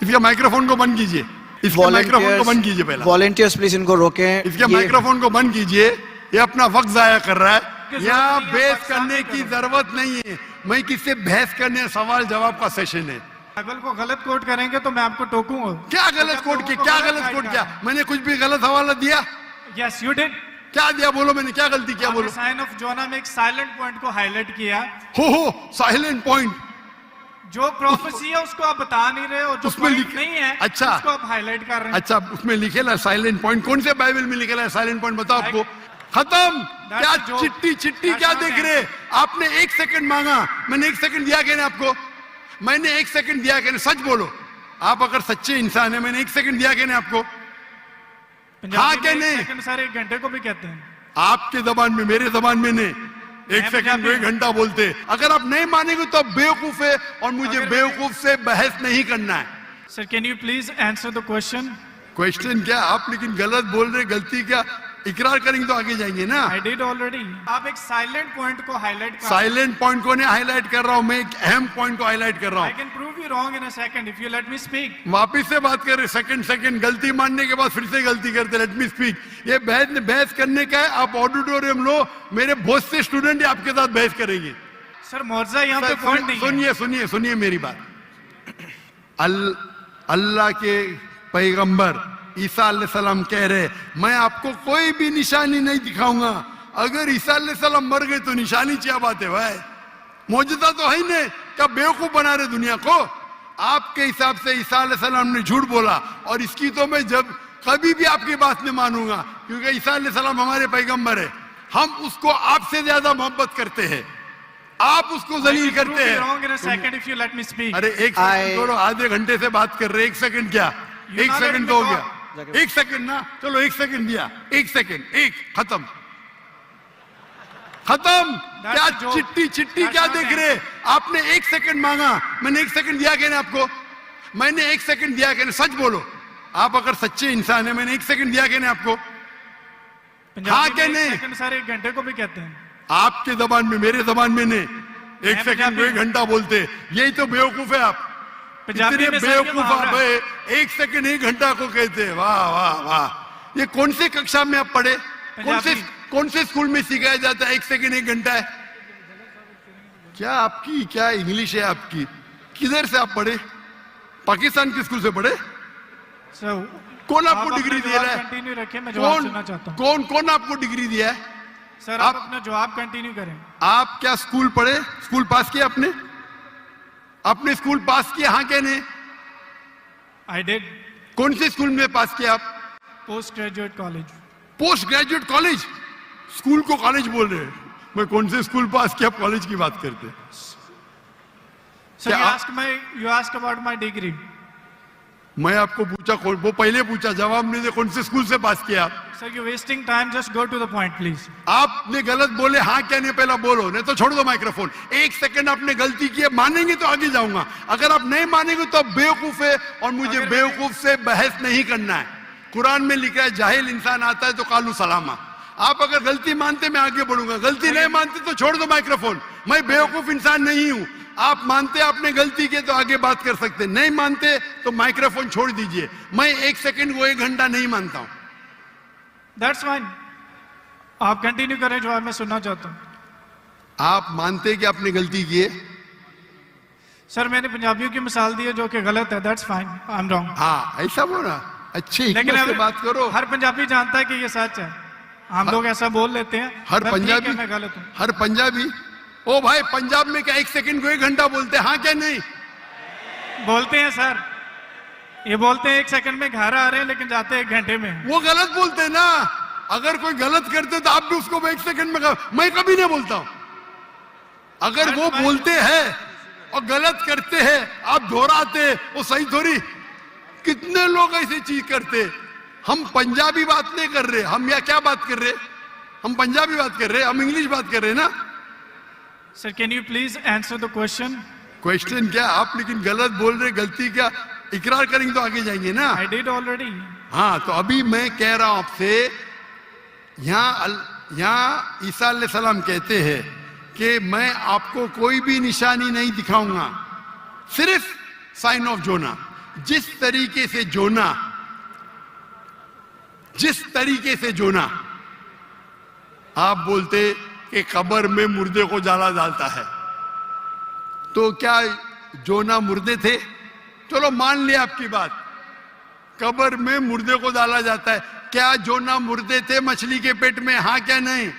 इसके माइक्रोफोन को बंद कीजिए, इसके माइक्रोफोन को बंद कीजिए पहले। वॉलंटियर्स प्लीज इनको रोकें। इसके माइक्रोफोन को बंद कीजिए, ये अपना वक्त जाया कर रहा है। यहाँ बहस करने की जरूरत नहीं है। मैं किससे बहस करने, सवाल जवाब का सेशन है। बाइबल को गलत कोट करेंगे तो मैं आपको टोकूंगा। क्या गलत कोट किया? क्या गलत कोट किया? मैंने कुछ भी गलत हवाला दिया? Yes you did. क्या दिया? बोलो, मैंने क्या गलती किया? बोलो। साइन ऑफ जोना में एक साइलेंट पॉइंट को हाईलाइट किया। हो साइलेंट पॉइंट, जो प्रोफेसी है उसको आप बता नहीं रहे और जो उसमें पॉइंट नहीं है अच्छा उसको आप हाईलाइट कर रहे हैं। अच्छा, उसमें लिखेला साइलेंट पॉइंट। कौन से बाइबल में लिखेला है साइलेंट पॉइंट? बताओ आपको। खत्म। क्या चिट्ठी चिट्ठी क्या देख रहे? आपने 1 सेकंड मांगा, मैंने 1 सेकंड दिया क्या? आपको मैंने 1 सेकंड दिया क्या? सच बोलो, आप अगर सच्चे इंसान है, मैंने 1 सेकंड दिया क्या आपको? हाँ क्या नहीं? 1 सेकंड सारे 1 घंटे को भी कहते हैं। आपके जबान में, मेरे जबान में नहीं। 1 सेकंड को 1 घंटा बोलते। अगर आप नहीं मानेंगे तो आप बेवकूफ है, और मुझे बेवकूफ से बहस नहीं करना है। Sir can you please answer the question? Question क्या? आप लेकिन गलत बोल रहे। गलती क्या? इकरार करेंगे तो आगे जाएंगे ना। I did already. आप एक साइलेंट पॉइंट को हाईलाइट कर। साइलेंट पॉइंट को नहीं हाईलाइट कर रहा हूं, मैं एक अहम पॉइंट को हाईलाइट कर रहा आई हूं। Can prove you wrong in a second if you let me speak. वापिस से बात कर रहे, सेकंड गलती मानने के बाद फिर से गलती करते। Let me speak. ये बहस करने का है। आप ऑडिटोरियम लो, मेरे बहुत से स्टूडेंट आपके साथ बहस करेंगे। सर मुआवजा यहाँ पे पॉइंट नहीं है। सुनिए सुनिए सुनिए मेरी बात। अल्लाह के पैगंबर ईसा अलैहिस्सलाम कह रहे, मैं आपको कोई भी निशानी नहीं दिखाऊंगा। अगर ईसा अलैहिस्सलाम मर गए तो निशानी क्या बात है भाई? मौजूदा तो है ही नहीं। क्या बेवकूफ बना रहे दुनिया को? आपके हिसाब से ईसा अलैहिस्सलाम ने झूठ बोला, और इसकी तो मैं जब कभी भी आपकी बात नहीं मानूंगा, क्योंकि ईसा अलैहिस्सलाम हमारे पैगंबर है। हम उसको आपसे ज्यादा मोहब्बत करते हैं, आप उसको जलील करते हैं। अरे 1 सेकंड छोड़ो, आधे घंटे से बात कर रहे। 1 सेकंड क्या? 1 सेकंड तो हो गया। 1 सेकंड ना, चलो 1 सेकंड दिया। 1 सेकंड, खत्म। क्या चिट्ठी चिट्ठी क्या देख रहे? आपने 1 सेकंड मांगा, मैंने 1 सेकंड दिया क्या? आपको मैंने 1 सेकंड दिया क्या? सच बोलो, आप अगर सच्चे इंसान है, मैंने 1 सेकंड दिया क्या आपको? हाँ क्या नहीं? सारे 1 घंटे को भी कहते हैं। आपके जबान में, मेरे जबान में नहीं। 1 सेकंड को 1 घंटा बोलते। यही तो बेवकूफ है आप। इतने बेवकूफ आप है, 1 सेकंड 1 घंटा को कहते हैं। वाह वाह वाह। ये कौन से कक्षा में आप पढ़े? कौन से स्कूल में सिखाया जाता है 1 सेकंड 1 घंटा है? क्या आपकी क्या इंग्लिश है आपकी? किधर से आप पढ़े? पाकिस्तान के स्कूल से पढ़े? कौन आपको डिग्री दिया है? कंटिन्यू रखिए, मैं जवाब सुनना चाहता हूं। कौन आपको डिग्री दिया है? सर आप अपना जवाब कंटिन्यू करें। आप क्या स्कूल पढ़े? स्कूल पास किया आपने? अपने स्कूल पास किया? हाँ क्या नहीं? I did. कौन से स्कूल में पास किया आप? Post graduate college. Post graduate college? School को कॉलेज बोल रहे हैं। मैं कौन से स्कूल पास किया, कॉलेज की बात करते। Sir you ask about my degree. मैं आपको पूछा, वो पहले पूछा, जवाब नहीं दे। कौन से स्कूल से पास किया आप? Sir you wasting time, just go to the point please. आपने गलत बोले, हाँ क्या नहीं पहला बोलो, नहीं तो छोड़ दो माइक्रोफोन। 1 सेकंड आपने गलती की है, मानेंगे तो आगे जाऊंगा। अगर आप नहीं मानेंगे तो आप बेवकूफ है, और मुझे बेवकूफ से बहस नहीं करना है। कुरान में लिखा है, जाहिल इंसान आता है तो कालू सलामा। आप अगर गलती मानते मैं आगे बढ़ूंगा, गलती नहीं मानते तो छोड़ दो माइक्रोफोन। मैं बेवकूफ इंसान नहीं हूं। आप मानते आपने गलती की तो आगे बात कर सकते, नहीं मानते तो माइक्रोफोन छोड़ दीजिए। मैं 1 सेकंड को 1 घंटा नहीं मानता हूं। दैट्स फाइन, आप कंटिन्यू करें, जो मैं सुनना चाहता हूं। आप मानते कि आपने गलती की है? सर मैंने पंजाबियों की मिसाल दी है जो कि गलत है। That's fine, I am wrong. हाँ ऐसा बोला, अच्छी लेकिन से बात करो। हर पंजाबी जानता है कि ये सच है। हम लोग ऐसा बोल लेते हैं। हर पंजाबी, मैं गलत हूं। हर पंजाबी। ओ भाई, पंजाब में क्या 1 सेकंड को 1 घंटा बोलते हैं? हाँ क्या नहीं? बोलते हैं सर, ये बोलते हैं 1 सेकंड में घर आ रहे हैं, लेकिन जाते हैं 1 घंटे में। वो गलत बोलते हैं ना। अगर कोई गलत करते तो आप भी उसको 1 सेकंड में मैं कभी नहीं बोलता हूं। अगर वो बोलते हैं और गलत करते हैं, आप दोहराते, वो सही थोड़ी। कितने लोग ऐसी चीज करते। हम पंजाबी बात नहीं कर रहे, हम या क्या बात कर रहे? हम पंजाबी बात कर रहे, हम इंग्लिश बात कर रहे ना। Sir can you please answer the question? Question क्या? आप लेकिन गलत बोल रहे। गलती क्या? इकरार करेंगे तो आगे जाएंगे ना। I did already. हाँ तो अभी मैं कह रहा हूं आपसे, यहाँ ईसा अलैहिस्सलाम कहते हैं कि मैं आपको कोई भी निशानी नहीं दिखाऊंगा, सिर्फ साइन ऑफ जोना। जिस तरीके से जोना आप बोलते कि कब्र में मुर्दे को जाला डालता है, तो क्या जोना मुर्दे थे? चलो मान लिया आपकी बात, कब्र में मुर्दे को डाला जाता है, क्या जोना मुर्दे थे मछली के पेट में? हाँ क्या नहीं?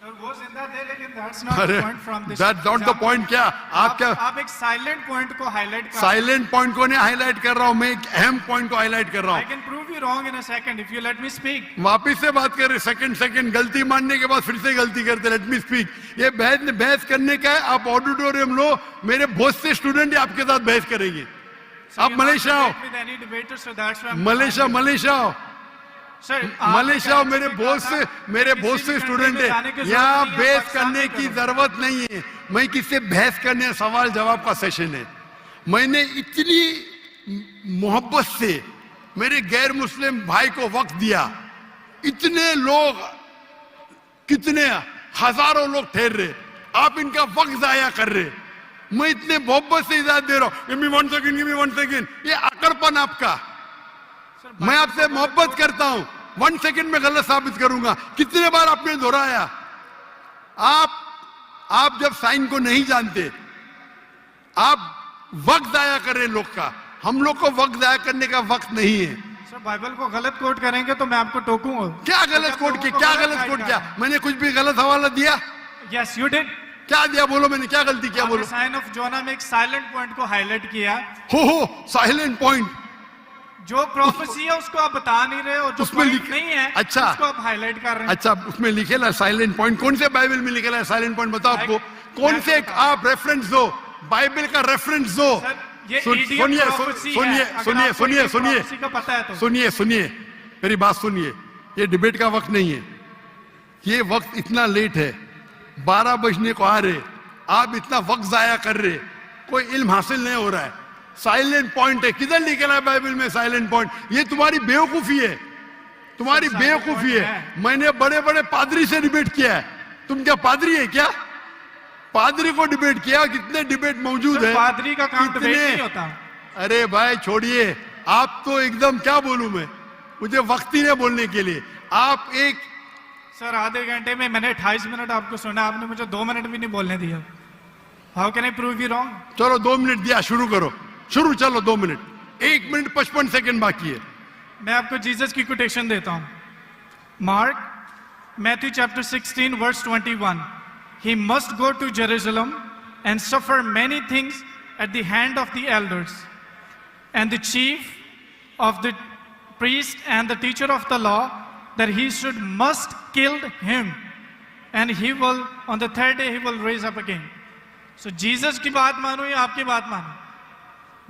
वो जिंदा थे, लेकिन that's not अरे the point from this that's not the example. point। क्या आप क्या आप एक साइलेंट पॉइंट को हाईलाइट कर साइलेंट पॉइंट को नहीं हाईलाइट कर रहा हूं, मैं एक अहम पॉइंट को हाईलाइट कर रहा आई हूं। Can prove you wrong in a second if you let me speak. वापिस से बात कर रहे, सेकंड गलती मानने के बाद फिर से गलती करते, लेट मी स्पीक। ये बहस करने का है, आप ऑडिटोरियम लो, मेरे बहुत से स्टूडेंट आपके साथ बहस करेंगे। आप मलेशिया आओ, मलेशिया आओ, मलेशिया मेरे बहुत से स्टूडेंट है, यहाँ बहस करने की जरूरत नहीं है। मैं किससे बहस करने, सवाल जवाब का सेशन है। मैंने इतनी मोहब्बत से मेरे गैर मुस्लिम भाई को वक्त दिया, इतने लोग, कितने हजारों लोग ठहर रहे, आप इनका वक्त जाया कर रहे। मैं इतने मोहब्बत से इजाजत दे रहा हूं, गिव मी वन सेकंड, ये अकड़पन आपका। मैं आपसे मोहब्बत करता हूं, 1 सेकंड में गलत साबित करूंगा। कितने बार आपने दोहराया? आप जब साइन को नहीं जानते, आप वक्त जाया कर रहे लोग का। हम लोग को वक्त जाया करने का वक्त नहीं है। सर बाइबल को गलत कोट करेंगे तो मैं आपको टोकूंगा। क्या गलत कोट किया? क्या गलत कोट किया? मैंने कुछ भी गलत हवाला दिया? Yes you did. क्या दिया? बोलो, मैंने क्या गलती किया? बोलो। साइन ऑफ जोना में एक साइलेंट पॉइंट को हाईलाइट किया। हो साइलेंट पॉइंट, जो प्रोफेसी है उसको आप बता नहीं रहे, और जो उसमें पॉइंट नहीं है अच्छा, उसको आप हाईलाइट कर रहे हैं। अच्छा, उसमें लिखेला साइलेंट पॉइंट। कौन से बाइबल में लिखेला है साइलेंट पॉइंट? बताओ आपको कौन से, आप रेफरेंस दो, बाइबल का रेफरेंस दो। सुनिए, मेरी बात सुनिए। ये डिबेट का वक्त नहीं है, ये वक्त इतना लेट है, 12 बजने को आ रहे, आप इतना वक्त जाया कर रहे, कोई इल्म हासिल नहीं हो रहा है। साइलेंट पॉइंट है, किधर लिखा है बाइबल में साइलेंट पॉइंट? ये तुम्हारी बेवकूफी है, तुम्हारी बेवकूफी है। मैंने बड़े बड़े पादरी से डिबेट किया है। तुम क्या पादरी है क्या? पादरी को डिबेट किया, कितने डिबेट मौजूद है। पादरी का काम डिबेट नहीं होता। अरे भाई छोड़िए, आप तो एकदम, क्या बोलूं मैं, मुझे वक्त ही नहीं बोलने के लिए। आप एक सर आधे घंटे में मैंने 28 मिनट आपको सुना, आपने मुझे 2 मिनट भी नहीं बोलने दिया। How can I prove you wrong? चलो 2 मिनट दिया, शुरू करो, शुरू। चलो 2 मिनट, 1 मिनट 55 सेकंड बाकी है। मैं आपको जीसस की कोटेशन देता हूं। Mark Matthew chapter 16 verse 21, he must go to Jerusalem and suffer many things at the hand of the elders and the chief of the priest and the teacher of the law, that he must kill him, and he will on the 3rd day he will raise up again. So Jesus की बात मानो या आपकी बात मानो,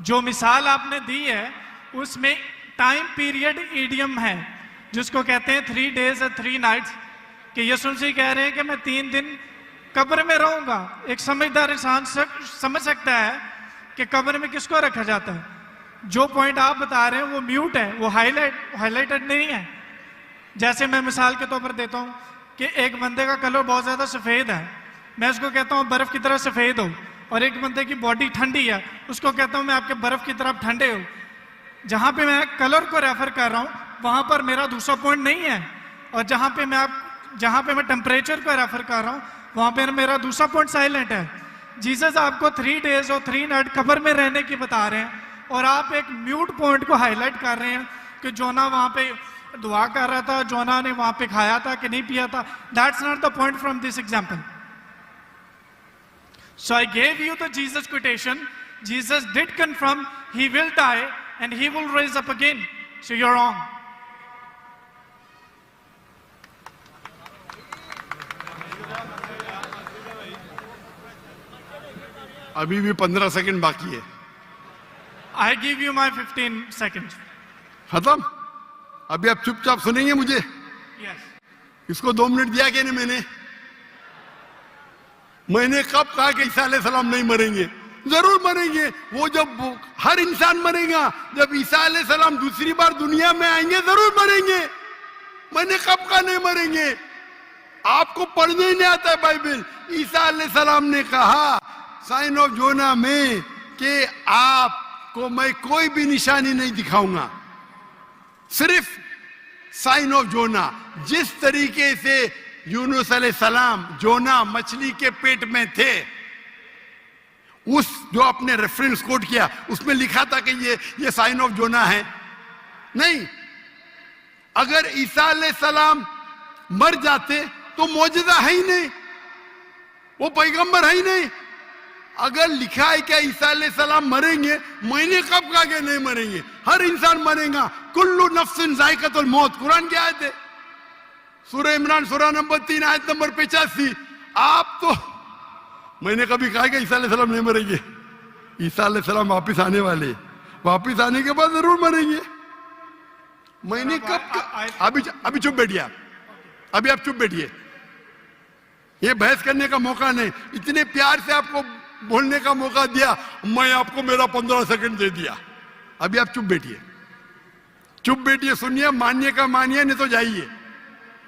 जो मिसाल आपने दी है उसमें टाइम पीरियड ईडियम है, जिसको कहते हैं 3 days और 3 nights, कि यीशु मसीह कह रहे हैं कि मैं 3 दिन कब्र में रहूंगा। एक समझदार इंसान समझ सकता है कि कब्र में किसको रखा जाता है। जो पॉइंट आप बता रहे हैं वो म्यूट है, वो हाईलाइटेड नहीं है। जैसे मैं मिसाल के तौर पर देता हूं कि एक बंदे का कलर बहुत ज्यादा सफेद है, मैं उसको कहता हूं बर्फ की तरह सफेद हो, और एक बंदे की बॉडी ठंडी है, उसको कहता हूं मैं आपके बर्फ की तरफ ठंडे हो। जहां पे मैं कलर को रेफर कर रहा हूं वहां पर मेरा दूसरा पॉइंट नहीं है, और जहां पे मैं टेम्परेचर को रेफर कर रहा हूं वहां पे मेरा दूसरा पॉइंट साइलेंट है। जीसस आपको 3 days और 3 nights कब्र में रहने की बता रहे हैं, और आप एक म्यूट पॉइंट को हाईलाइट कर रहे हैं कि जोना वहां पे दुआ कर रहा था, जोना ने वहां पे खाया था कि नहीं पिया था। That's not the point from this example. So I gave you the Jesus quotation. Jesus did confirm he will die and he will raise up again. So you're wrong. अभी भी 15 सेकंड बाकी है। I give you my 15 seconds. खत्म? अभी आप चुपचाप सुनेंगे मुझे? Yes. इसको 2 मिनट दिया क्या नहीं मैंने कब कहा कि ईसा अलैहिस्सलाम नहीं मरेंगे? जरूर मरेंगे। वो जब हर इंसान मरेगा, जब ईसा अलैहिस्सलाम दूसरी बार दुनिया में आएंगे जरूर मरेंगे। मैंने कब कहा नहीं मरेंगे? आपको पढ़ने ही नहीं आता है बाइबल। ईसा अलैहिस्सलाम ने कहा साइन ऑफ जोना में कि आपको मैं कोई भी निशानी नहीं दिखाऊंगा, सिर्फ साइन ऑफ जोना। जिस तरीके से यूनुस अलैहिस्सलाम जोना मछली के पेट में थे, उस जो आपने रेफरेंस कोट किया उसमें लिखा था कि ये साइन ऑफ जोना है। नहीं, अगर ईसा अलैहिस्सलाम मर जाते तो मौजूदा है ही नहीं, वो पैगंबर है ही नहीं। अगर लिखा है क्या ईसा अलैहिस्सलाम मरेंगे, मैंने कब कहा कि नहीं मरेंगे? हर इंसान मरेगा। कुल्लु नफ्सिन जायकातुल मौत, कुरान की आयत है, सूरह इमरान सूरह नंबर 3 आयत नंबर 85। आप तो, मैंने कभी कहा कि ईसा अलैहिस्सलाम नहीं मरेंगे? ईसा अलैहिस्सलाम वापिस आने वाले, वापिस आने के बाद जरूर मरेंगे। मैंने कब अभी चुप बैठिए आप, अभी आप चुप बैठिए, ये बहस करने का मौका नहीं। इतने प्यार से आपको बोलने का मौका दिया, मैं आपको मेरा 15 सेकंड दे दिया। अभी आप चुप बैठिए, चुप बैठिए, सुनिए, मानिए का मानिए, नहीं तो जाइए।